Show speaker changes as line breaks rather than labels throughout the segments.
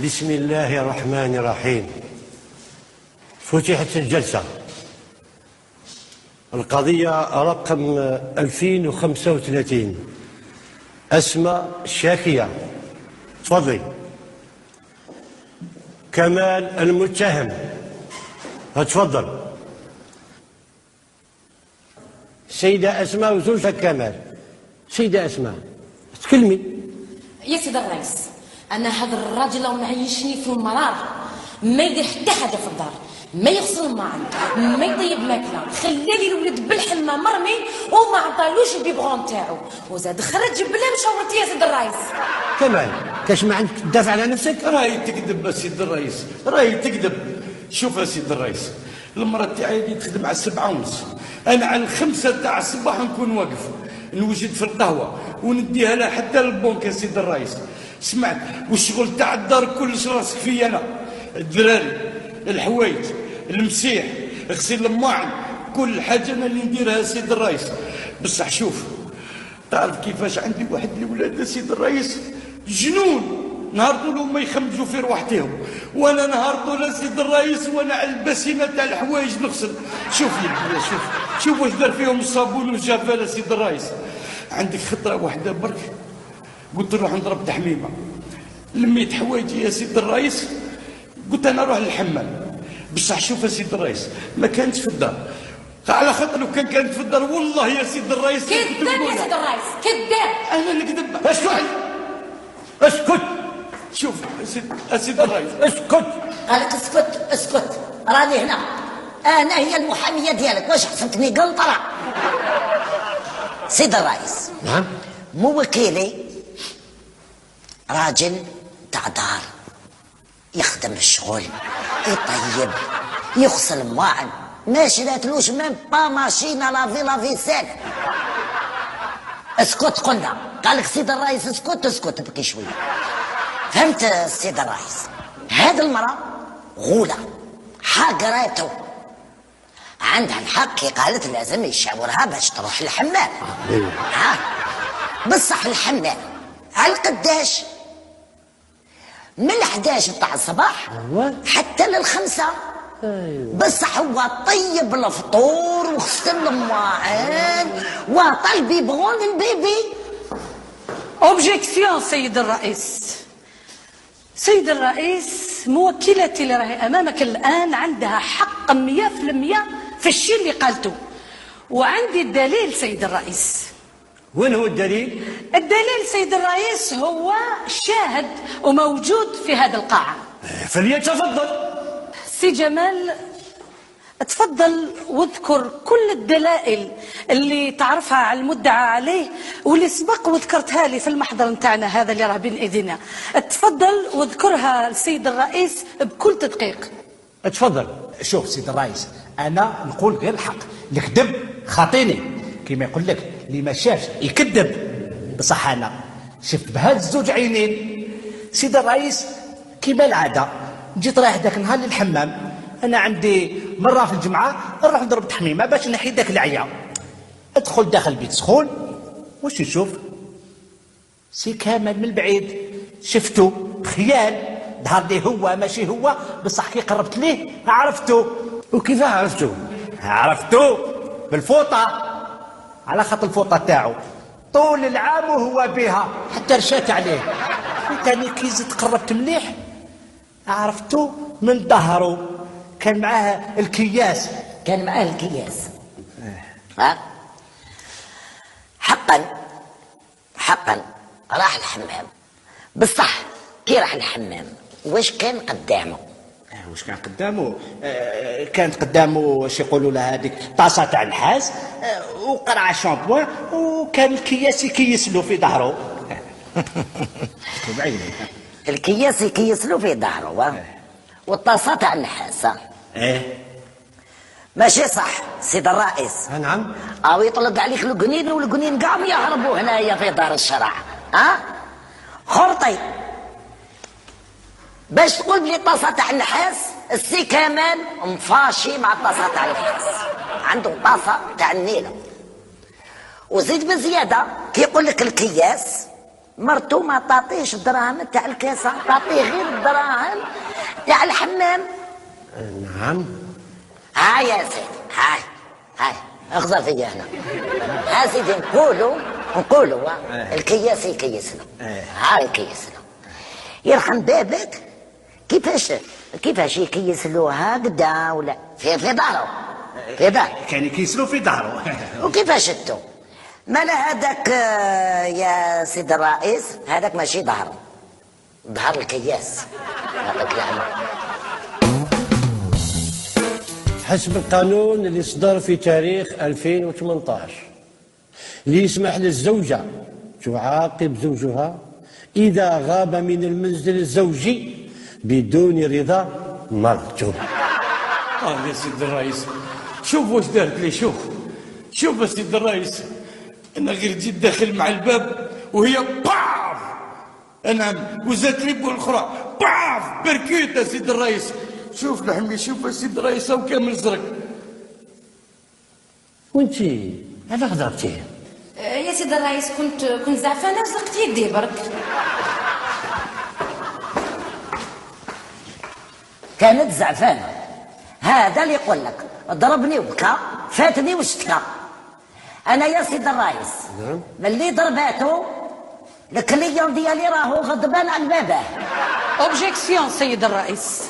بسم الله الرحمن الرحيم. فتحت الجلسة. القضية رقم 2035. أسماء الشاكية. تفضلي. كمال المتهم. تفضل. سيدة أسماء وزوجها كمال. سيدة أسماء تكلمي.
يا سيدي الرئيس، انا هذا الراجل لو معيشني في المرار، ما يدير حتى حاجه في الدار، ما يغسل الماعن، ما يطيب ماكله، خلالي الولد بالحمام مرمي وما عطالوش البيبغون تاعو، وزاد خرج بلا مشاورتي يا سيدي الرئيس.
كمال كاش ما عندك تدافع على نفسك؟
راهي تكذب يا سيدي الرئيس، راهي تكذب. شوف يا سيدي الرئيس، المرأة تاعي تخدم على 7:30، انا على 5 تاع الصباح نكون واقف نوجد في القهوه ونديها لها حتى للبنك يا سيدي الرئيس. سمعت؟ والشغل تاع الدار كلش راسك فيا انا، الدراري، الحوايج، المسيح، غسيل الماعن، كل حاجه انا اللي نديرها يا سيدي الرئيس. بصح شوف، تعرف كيفاش عندي واحد الاولاد يا سيدي الرئيس جنون، نهار طول هما يخمجوا في روحتهم، وانا نهار طول يا سيدي الرئيس وانا على البسيمه تاع الحوايج نغسل. شوف يا شوف واش دار فيهم الصابون والجافه يا سيدي الرئيس. عندك خطره واحده برك، قلت نروح نضرب تحميمه، لميت حوايجي يا سيدي الرئيس، قلت انا اروح للحمام. بصح شوف يا سيدي الرئيس، ما كانتش في الدار، على خاطر لو كانت في الدار والله يا سيدي الرئيس
كذاب يا سيدي الرئيس، كذاب.
انا اللي كذب.
اسكت اسكت.
شوف يا سيدي الرئيس،
اسكت.
قالك اسكت اسكت، راني هنا، انا هي المحاميه ديالك، واش حسبتني قنطره؟ سيد الرئيس،
نعم.
موكلي راجل تاع دار، يخدم الشغل، يطيب، يغسل المواعن، ما شراتلوش ميم با ماشينه لافي ساك. اسكت قلنا، قالك سيد الرئيس اسكت اسكت، بكي شويه. فهمت سيد الرئيس؟ هذه المرأة غولة حقرته، عندها الحق كي قالت لازم يشاورها باش تروح الحمام. ها بصح الحمام على قداش؟ من 11 تاع الصباح حتى لل5. بصح هو طيب الفطور وغسل المواعن وعطى البيبغون للبيبي.
اوبجيكسيون سيد الرئيس. سيد الرئيس، موكلتي اللي راهي امامك الان عندها حق 100% في الشيء اللي قالته، وعندي الدليل سيد الرئيس.
وين هو الدليل؟
الدليل سيد الرئيس هو شاهد وموجود في هذه القاعة.
فليتفضل.
سي جمال تفضل واذكر كل الدلائل اللي تعرفها على المدعى عليه واللي سبق وذكرتها لي في المحضر نتاعنا هذا اللي راه بين ايدينا. تفضل واذكرها السيد الرئيس بكل تدقيق.
تفضل.
شوف سيد الرئيس، انا نقول غير الحق، الكذب خاطيني، كيما يقول لك اللي ما شافش يكذب. بصح انا شفت بهذا الزوج عينين سيد الرئيس، كيما العاده جيت رايح ذاك النهار للحمام، انا عندي مره في الجمعه نروح نضرب تحميمه باش نحي ذاك العيا. ادخل داخل البيت سخون، واش نشوف؟ سي كامل من بعيد شفتو خيال، ظهر لي هو ماشي هو، بصح كي قربت ليه عرفتو.
وكيف عرفتو؟
عرفتو بالفوطه، على خط الفوطه تاعو طول العام وهو بها حتى رشات عليه. وتاني كي زدت قربت مليح عرفتو من ظهرو، كان معاه الكياس.
كان معاه الكياس. ها حقا راح الحمام، بصح كي راح الحمام واش كان قدامه؟
واش كان قدامه؟ كانت قدامه واش يقولوا لها هذيك طاسه تاع النحاس، وقرعه شامبوان، وكان الكياس يكيس له في ظهره.
الكياس يكيس له في ظهره، والطاسه تاع النحاس. ماشي صح سيد الرئيس؟
نعم.
او يطلق عليك القنين والقنين قام يهربوا هنايا في دار الشرع. خرطي باش تقول بلي طاسه تاع النحاس، السي كمال مفاشي مع الطاسه تاع النحاس، عنده طاسه تاع النيله. وزيد بزياده كي يقول لك الكياس مرتو ما تعطيش الدراهم تاع الكاسة، تعطيه غير الدراهم تاع الحمام.
نعم.
هاي يا سيدي، هاي اخزر فيا هنا. ها سيدي نقولوا الكياس يكيسنا. هاي يكيسنا يرحم بابك. كيفاش يكيس له هكذا ولا في ظهره؟ في ظهره
كان يكيسلو في ظهره.
وكيفاش انتو؟ مالا هذاك يا سيد الرئيس، هذاك ماشي ظهره، ظهر الكياس. يعطيك العافية.
حسب القانون اللي صدر في تاريخ 2018 اللي يسمح للزوجة تعاقب زوجها إذا غاب من المنزل الزوجي بدون رضا مرته.
يا سيد الرئيس، شوف واش دارت لي. شوف يا سيد الرئيس، انا غير جيت داخل مع الباب وهي باف. نعم، وزادت لي بالاخرى باف بركيت يا سيد الرئيس. شوف لحمي، شوف يا سيد الرئيس، هاو كامل زرق.
وانتي على ضربتيه؟
يا سيدي الرئيس كنت زعفانه زرقت يدي برك.
كانت زعفانة. هذا اللي يقول لك ضربني وبكى، فاتني واشتكى. انا يا سيد الرئيس ملي ضرباتو الكليون ديالي راهو غضبان على باباه.
اوبجيكسيون سيد الرئيس،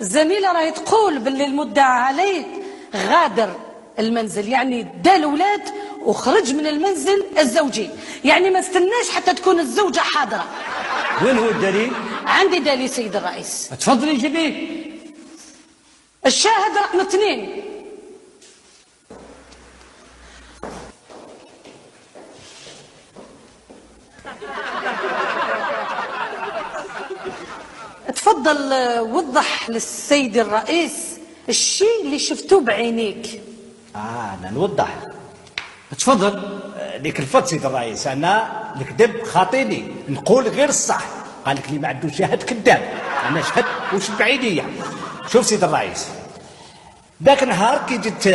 الزميله راهي تقول باللي المدعى عليه غادر المنزل، يعني دا الاولاد وخرج من المنزل الزوجي، يعني ما استناش حتى تكون الزوجه حاضره.
وين هو الدليل؟
عندي دليل سيد الرئيس.
تفضلي جيبيه.
الشاهد رقم 2. تفضل وضح للسيد الرئيس الشيء اللي شفتوه بعينيك.
انا نوضح. تفضل. ليك الفضل سيد الرئيس، انا الكذب خاطيني، نقول غير الصح. قال لك اللي ما عنده شاهد كذاب، انا شهد وش بعينيا. شوف سيد الرئيس، ذاك النهار كي جيت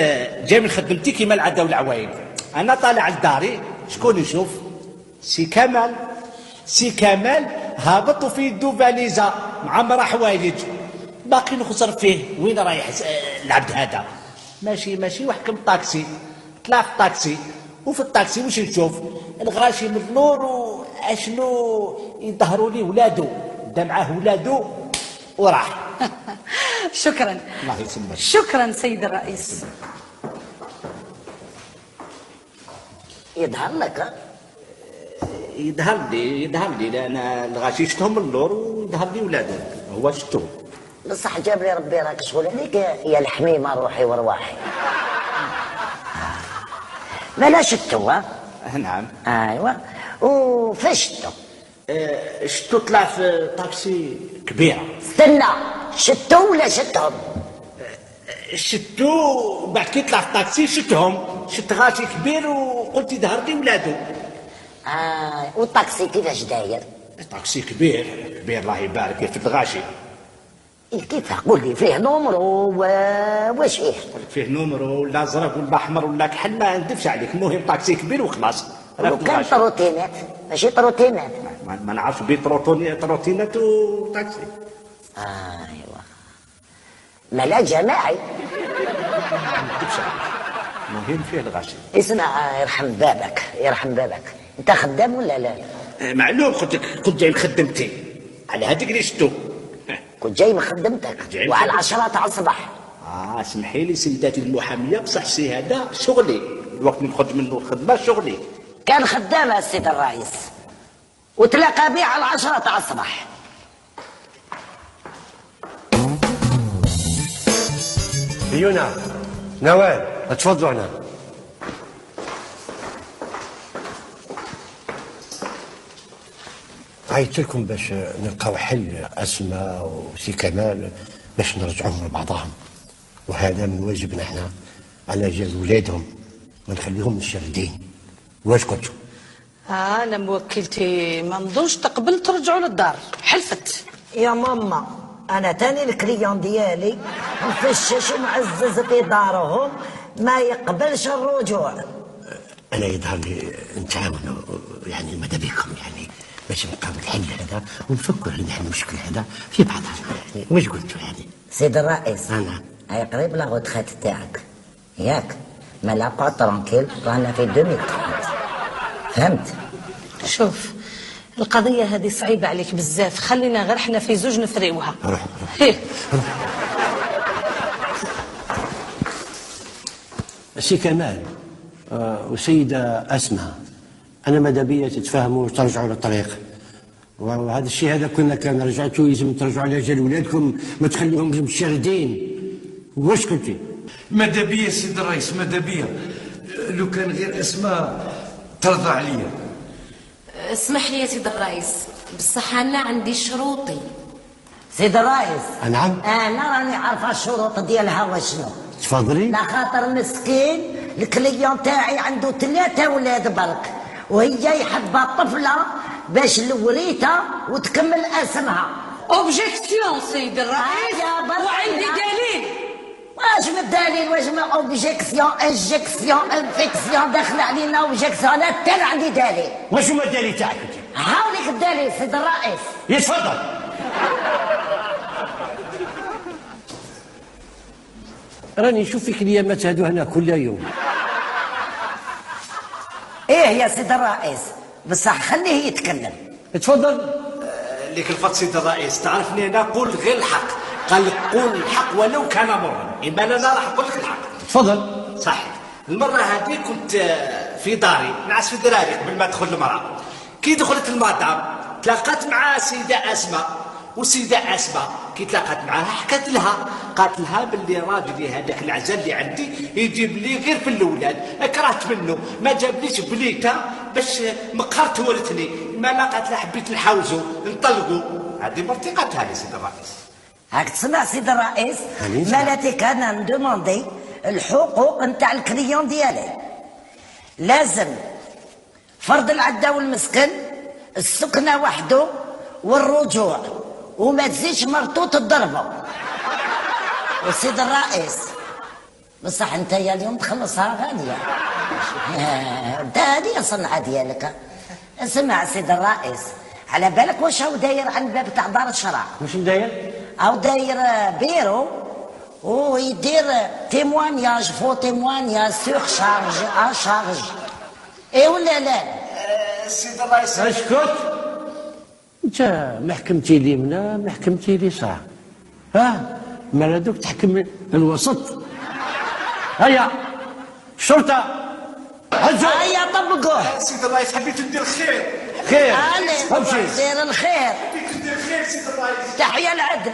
جاي من خدمتي كيما العاده والعوايد، انا طالع لداري، شكون نشوف؟ سي كمال هابط وفي يدو فاليزا مع مرا حوايج، باقي نخسر فيه. وين رايح العبد هذا؟ ماشي وحكم طاكسي. طلع في الطاكسي، وفي الطاكسي واش نشوف؟ الغاشي من النور واشنو يظهروا لي ولادو، دا معاه ولادو وراح.
شكرا.
الله يسلمك.
شكرا سيد الرئيس.
يظهر لك
يظهر لي لان الغاشي شفتهم من اللور ويظهر لي ولادو، هو شفتهم.
بصح جاب لي ربي راك شغل عليك يا الحميمه روحي ورواحي. مالا شتو؟
نعم.
ايوا. وفاش شتو؟
شتو طلع في طاكسي كبيره.
استنى، شتو ولا شتهم؟
شتو بعد كي طلع في الطاكسي شتهم، شت غاشي كبير وقلت يظهر لي ولادو.
والطاكسي كيفاش داير؟
طاكسي كبير الله يبارك في الغاشي.
كيف قول لي فيه نومرو واش
فيه نومرو ولا ازرق ولا احمر ولا كحل، ما ندفش عليك، المهم طاكسي كبير وخلاص.
وكان تروتينات ماشي تروتينات؟
ما نعرفش بين تروتينات وطاكسي.
ايوا مالا جماعي.
ما ندفش عليك، المهم فيه الغاشي.
اسمع، يرحم بابك، انت خدام ولا لا؟
معلوم، كنت جاي من خدمتي، على هذيك اللي شتو.
كنت جاي من خدمتك وعلى 10 تاع الصباح.
اسمحي لي سيداتي المحاميه، بصح سي هذا شغلي، الوقت اللي نخرج منه الخدمه شغلي.
كان خدام السيد الرئيس وتلاقى بي على 10 تاع الصباح.
فيونا، نوال، تفضلوا هنا. عيطت لكم باش نلقاو حل أسماء وسي كمال باش نرجعوهم لبعضهم، وهذا من واجبنا احنا على جال ولادهم، ما نخليهم مشردين. واش قلتوا؟
انا موكلتي ما نظنش تقبل ترجعوا للدار، حلفت.
يا ماما، انا تاني الكليون ديالي مفشش ومعزز في دارهم، ما يقبلش الرجوع.
انا يظهر لي نتعاونوا يعني ماذا بكم يعني باش نلقاو الحل هذا ونفكوا على المشكل هذا في بعضنا يعني. واش قلتوا يعني؟
سيد الرئيس
انا
هاي قريب لا غوتخيت تاعك ياك؟ ما لا با ترونكيل رانا في 2030 فهمت؟
شوف القضية هذه صعيبة عليك بزاف، خلينا غير احنا في زوج نفريوها.
روح
هيه.
سي كمال وسيدة أسماء، أنا ماذا بيا تتفاهموا وترجعوا للطريق، وهذا الشيء هذا كنا رجعتوا يلزم ترجعوا على جال ولادكم، ما تخليهم مشردين. واش قلتي؟
ماذا بيا سيد الرئيس ماذا بيا لو كان غير اسماء ترضى عليا.
اسمح لي يا سيد الرئيس، بصح انا عندي شروطي.
سيد الرئيس
نعم.
انا راني عارفه الشروط ديالها واشنو.
تفضلي.
لا خاطر مسكين الكليون تاعي عنده 3 اولاد برك، وهي يحبها طفله باش الوريثه وتكمل اسمها.
اوبجيكسيون سيد الرئيس،
يا برك
وعندي دليل.
واش من الدليل؟ واش من اوبجيكسيون انجكسيون انفيكسيون داخل علينا اوبجيكسيون؟ انا حتى عندي دليل.
واش هو الدليل تاعك انت؟
هاوليك الدليل سيد الرئيس.
يتفضل. راني نشوف فيك اليامات هادو هنا كل يوم.
ايه يا سيد الرئيس، بصح خليه يتكلم.
تفضل.
اللي كلفت سيد الرئيس تعرفني انا قول غير الحق، قال لك قول الحق ولو كان مرا، اما انا راح اقول لك الحق.
تفضل.
صح. المره هذه كنت في داري نعس في الدراري قبل ما تدخل المراه. كي دخلت المدام تلاقات مع سيده اسماء، والسيده اسماء كي تلاقات معاها حكت لها، قالت لها باللي راجلي هذاك العزل اللي عندي يجيب لي غير في الاولاد، كرهت منه ما جابليش بليته باش مقهرت ولتني، ما لقات لا حبيت نحاوزو نطلقوا. هذه مرتي قالتها لي سيد الرئيس.
هاك تسمع سيد الرئيس، مالاتك انا ندوموندي الحقوق نتاع الكليون ديالي. لازم فرض العده والمسكن، السكنه وحده والرجوع، وما تزيدش مرتو تضربه. وسيد الرئيس بصح انت يا اليوم تخلصها غاليه. انت هذه الصنعه ديالك. اسمع سيد الرئيس، على بالك واش هو داير عن الباب تاع دار الشرع؟
واش داير؟
او داير بيرو ويدير تيموانياج فو تيموانياج سور شارج ا شارج. ايه ولا لا؟
سيد الرئيس
اسكت. انت ما حكمتي لي منا ما حكمتي لي صح. ها مال هذوك تحكم الوسط. هيا الشرطه هزوا.
هيا طبقوه.
سيد الرئيس حبيت ندير خير.
خير.
امشي
امشي.
دير الخير.
حبيت ندير خير سيد الرئيس.
تحيا العدل.